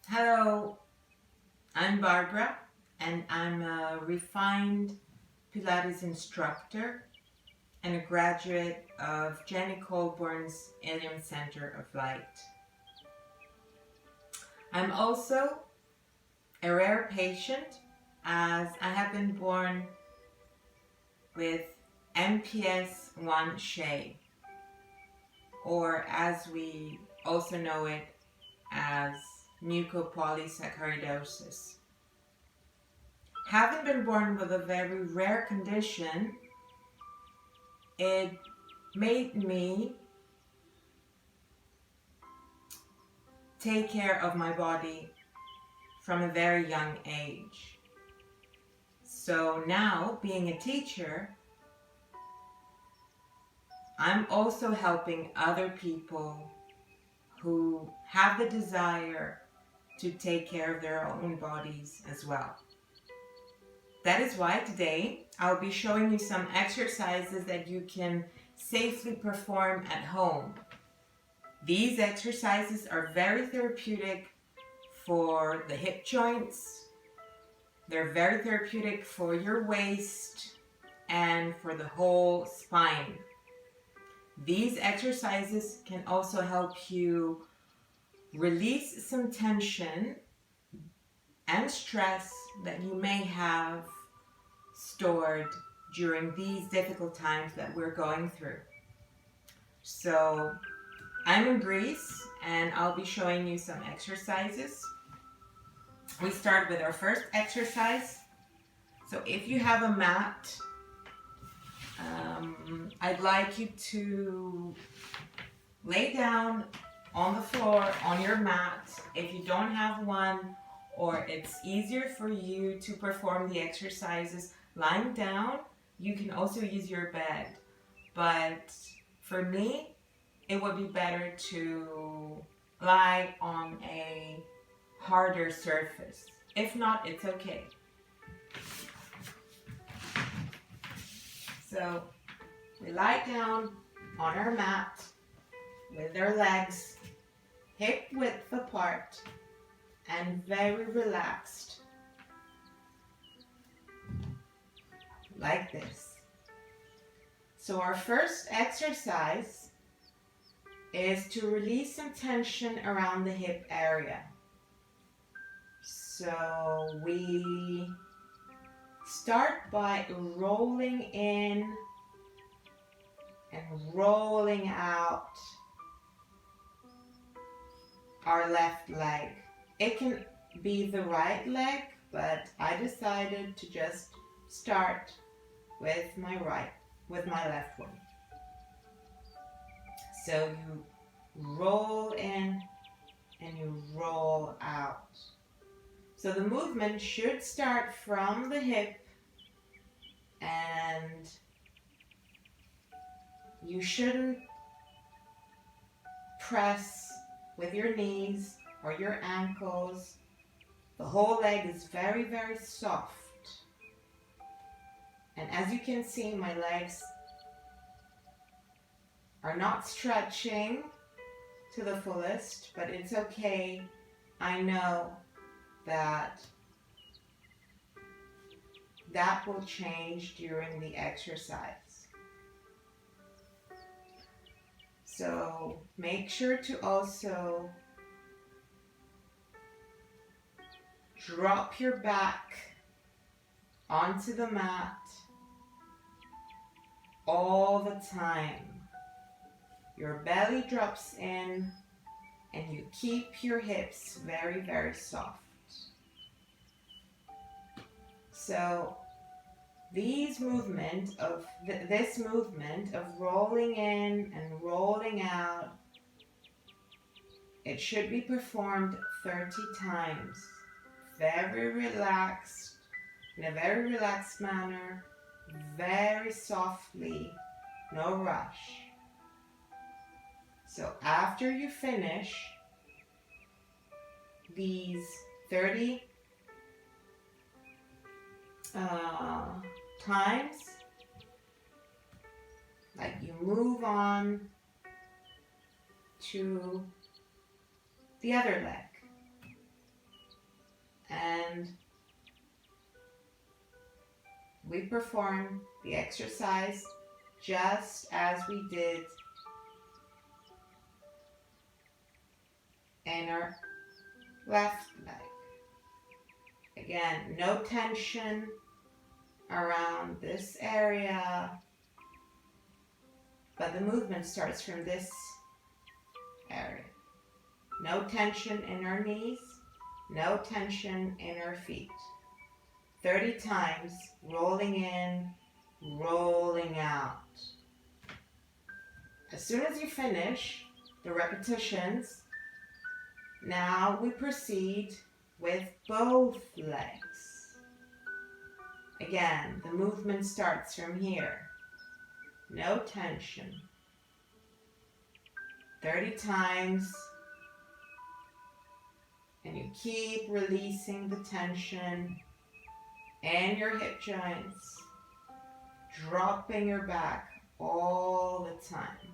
Hello, I'm Barbara and I'm a refined Pilates instructor and a graduate of Jenny Colebourne's Illium Center of Light. I'm also a rare patient as I have been born with MPS I Scheie, or as we also know it as mucopolysaccharidosis. Having been born with a very rare condition, it made me take care of my body from a very young age. So now, being a teacher, I'm also helping other people who have the desire to take care of their own bodies as well. That is why today I'll be showing you some exercises that you can safely perform at home. These exercises are very therapeutic for the hip joints. They're very therapeutic for your waist and for the whole spine. These exercises can also help you release some tension and stress that you may have stored during these difficult times that we're going through. So I'm in Greece and I'll be showing you some exercises. We start with our first exercise. So if you have a mat, I'd like you to lay down on the floor on your mat. If you don't have one, or it's easier for you to perform the exercises lying down, you can also use your bed. But for me, it would be better to lie on a harder surface. If not, it's okay. So we lie down on our mat with our legs hip width apart and very relaxed, like this. So our first exercise is to release some tension around the hip area. So we start by rolling in and rolling out our left leg. It can be the right leg, but I decided to just start with my left one. So you roll in and you roll out. So the movement should start from the hip and you shouldn't press with your knees or your ankles. The whole leg is very, very soft. And as you can see, my legs are not stretching to the fullest, but it's okay. I know that will change during the exercise. So make sure to also drop your back onto the mat all the time. Your belly drops in and you keep your hips very, very soft. So this movement of rolling in and rolling out, it should be performed 30 times. Very relaxed, in a very relaxed manner, very softly, no rush. So after you finish these 30 times, like you move on to the other leg. and we perform the exercise just as we did in our left leg. Again, no tension around this area, but the movement starts from this area. No tension in our knees, no tension in our feet. 30 times, rolling in, rolling out. As soon as you finish the repetitions, now we proceed with both legs. Again, the movement starts from here. No tension. 30 times. And you keep releasing the tension in your hip joints, dropping your back all the time.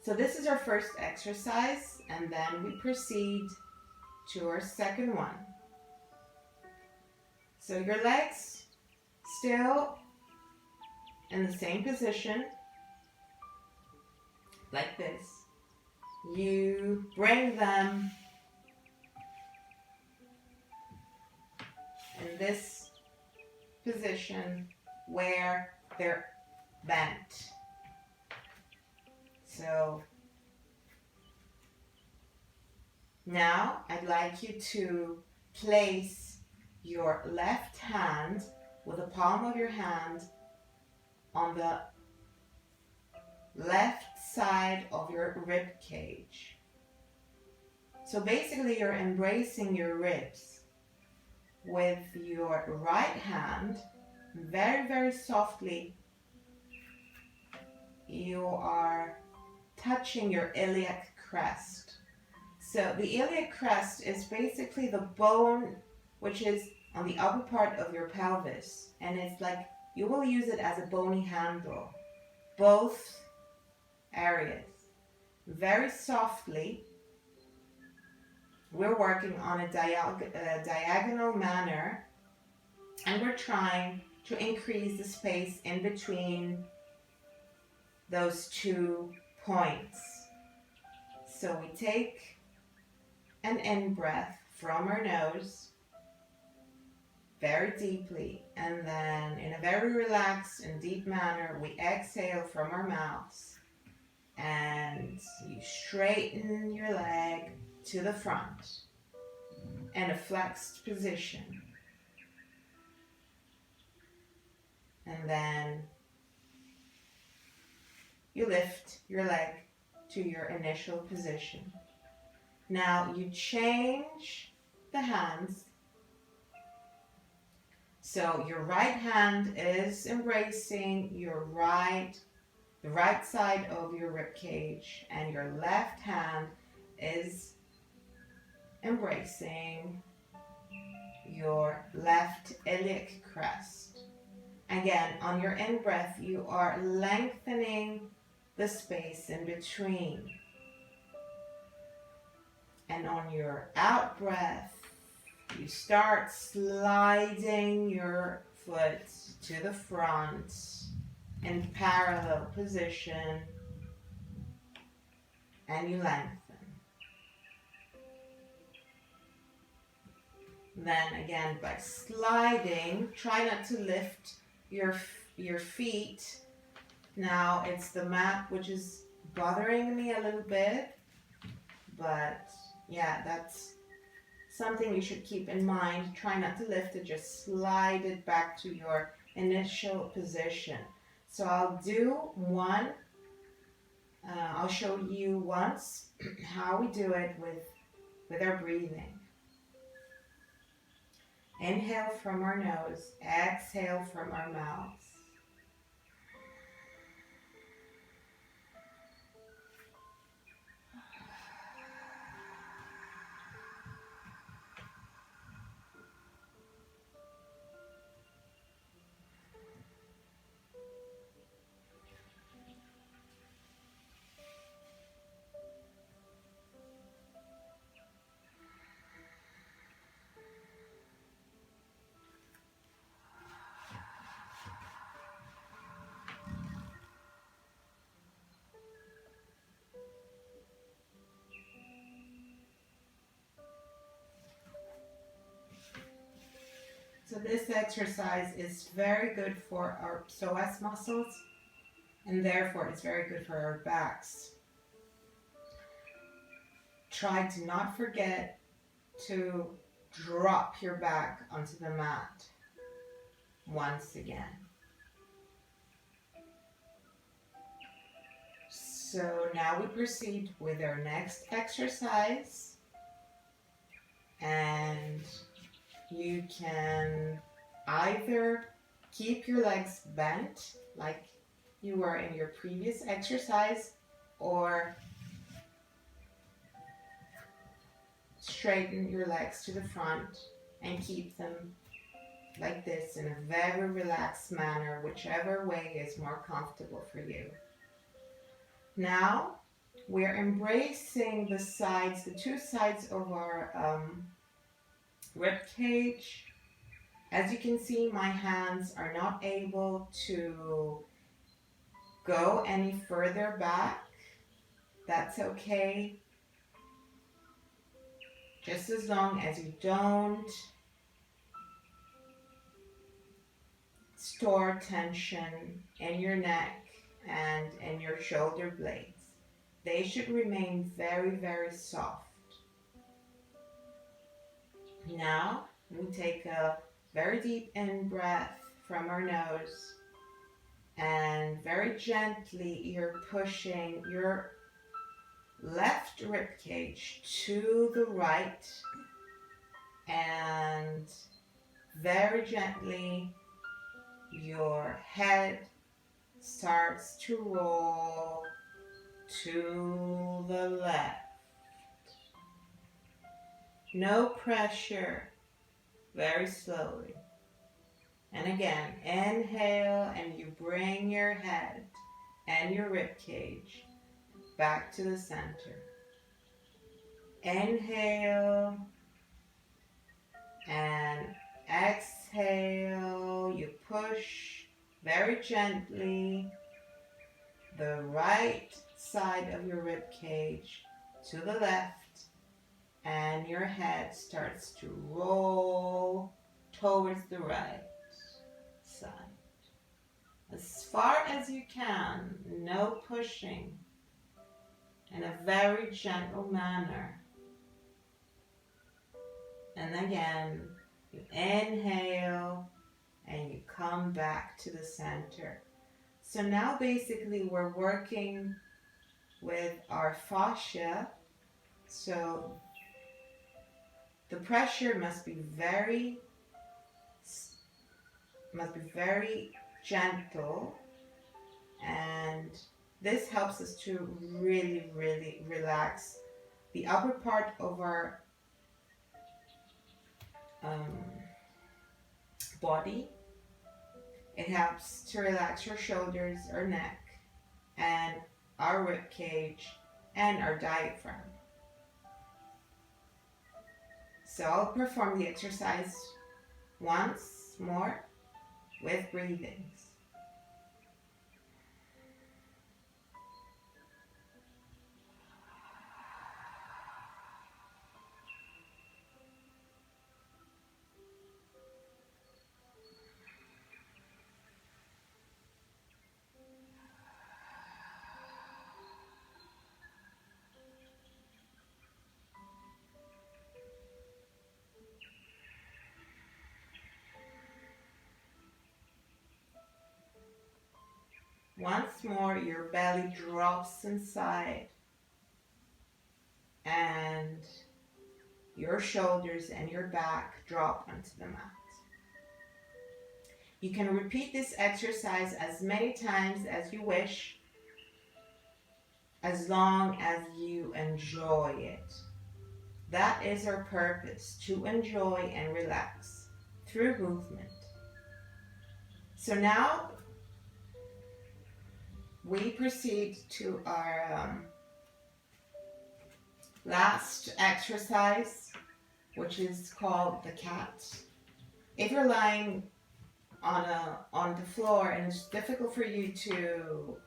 So this is our first exercise, and then we proceed to our second one. So your legs still in the same position, like this. You bring them in this position where they're bent. So now I'd like you to place your left hand with the palm of your hand on the left side of your rib cage. So basically you're embracing your ribs with your right hand. Very, very softly you are touching your iliac crest. So the iliac crest is basically the bone which is on the upper part of your pelvis, and it's like you will use it as a bony handle. Both areas. Very softly, we're working on a diagonal manner, and we're trying to increase the space in between those 2 points. So we take an in-breath from our nose very deeply, and then in a very relaxed and deep manner we exhale from our mouths, and you straighten your leg to the front in a flexed position, and then you lift your leg to your initial position. Now you change the hands. So your right hand is embracing the right side of your rib cage, and your left hand is embracing your left iliac crest. Again, on your in-breath, you are lengthening the space in between. And on your out-breath, you start sliding your foot to the front in parallel position, and you lengthen. Then again, by sliding, try not to lift your feet. Now it's the mat which is bothering me a little bit, but yeah, that's something you should keep in mind. Try not to lift it, just slide it back to your initial position. So I'll do one, I'll show you once how we do it with our breathing. Inhale from our nose, exhale from our mouths. this exercise is very good for our psoas muscles, and therefore it's very good for our backs. Try to not forget to drop your back onto the mat once again. So now we proceed with our next exercise, and you can either keep your legs bent like you were in your previous exercise, or straighten your legs to the front and keep them like this in a very relaxed manner, whichever way is more comfortable for you. Now we're embracing the sides, the two sides of our rib cage. As you can see, my hands are not able to go any further back. That's okay, just as long as you don't store tension in your neck and in your shoulder blades. They should remain very, very soft. Now we take a very deep in breath from our nose, and very gently you're pushing your left rib cage to the right, and very gently your head starts to roll to the left. No pressure, very slowly. And again, inhale, and you bring your head and your rib cage back to the center. Inhale and exhale. You push very gently the right side of your rib cage to the left, and your head starts to roll towards the right side. As far as you can, no pushing, in a very gentle manner. And again, you inhale and you come back to the center. So now basically we're working with our fascia. So the pressure must be very gentle, and this helps us to really, really relax the upper part of our body. It helps to relax your shoulders, our neck, and our rib cage, and our diaphragm. So I'll perform the exercise once more with breathings. Once more, your belly drops inside, and your shoulders and your back drop onto the mat. You can repeat this exercise as many times as you wish, as long as you enjoy it. That is our purpose, to enjoy and relax through movement. So now we proceed to our last exercise, which is called the cat. If you're lying on the floor and it's difficult for you to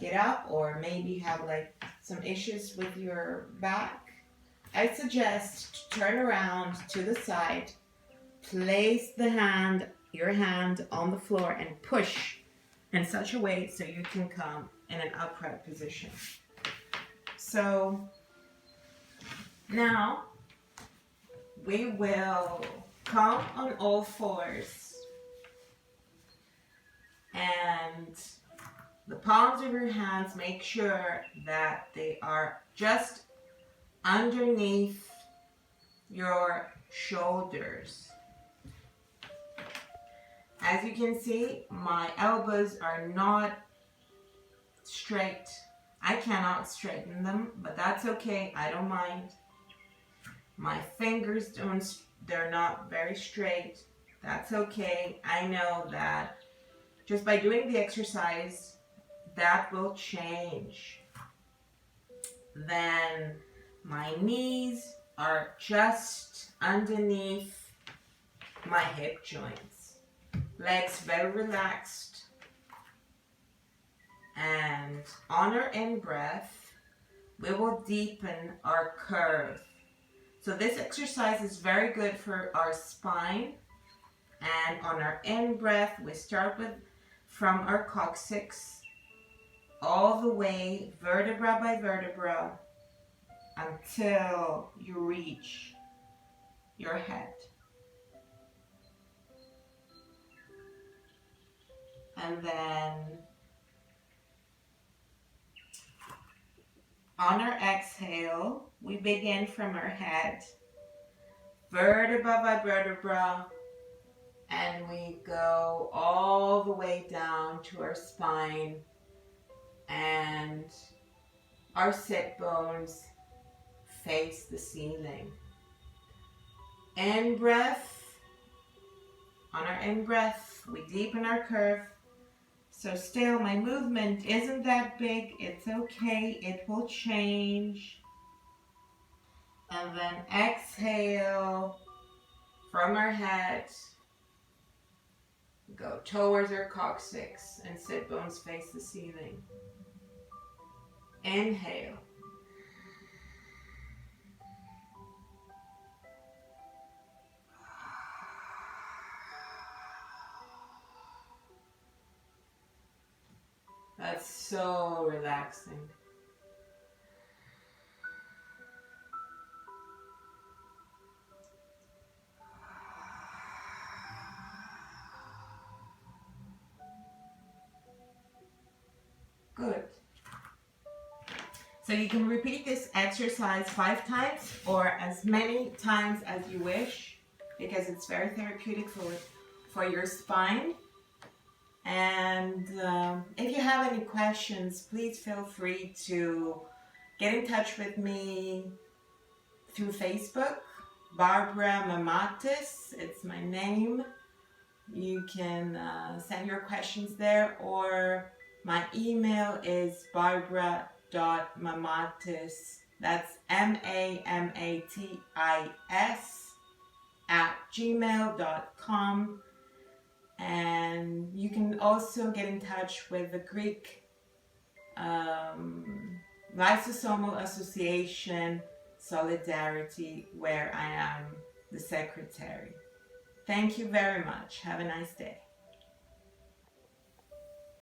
get up, or maybe have like some issues with your back, I suggest to turn around to the side, place your hand on the floor and push in such a way so you can come in an upright position. So now we will come on all fours, and the palms of your hands, make sure that they are just underneath your shoulders. As you can see, my elbows are not straight. I cannot straighten them, but that's okay. I don't mind. My fingers they're not very straight. That's okay. I know that just by doing the exercise, that will change. Then my knees are just underneath my hip joints. Legs very relaxed. And on our in-breath, we will deepen our curve. So this exercise is very good for our spine. And on our in-breath, we start from our coccyx all the way, vertebra by vertebra, until you reach your head. And then on our exhale, we begin from our head, vertebra by vertebra, and we go all the way down to our spine, and our sit bones face the ceiling. In-breath, on our in-breath, we deepen our curve. So still, my movement isn't that big. It's okay. It will change. And then exhale from our head. Go towards our coccyx and sit bones face the ceiling. Inhale. That's so relaxing. Good. So you can repeat this exercise 5 times or as many times as you wish, because it's very therapeutic for your spine. And if you have any questions, please feel free to get in touch with me through Facebook. Barbara Mamatis, it's my name. You can send your questions there, or my email is barbara.mamatis, that's MAMATIS @gmail.com. And you can also get in touch with the Greek Lysosomal Association Solidarity, where I am the secretary. Thank you very much. Have a nice day.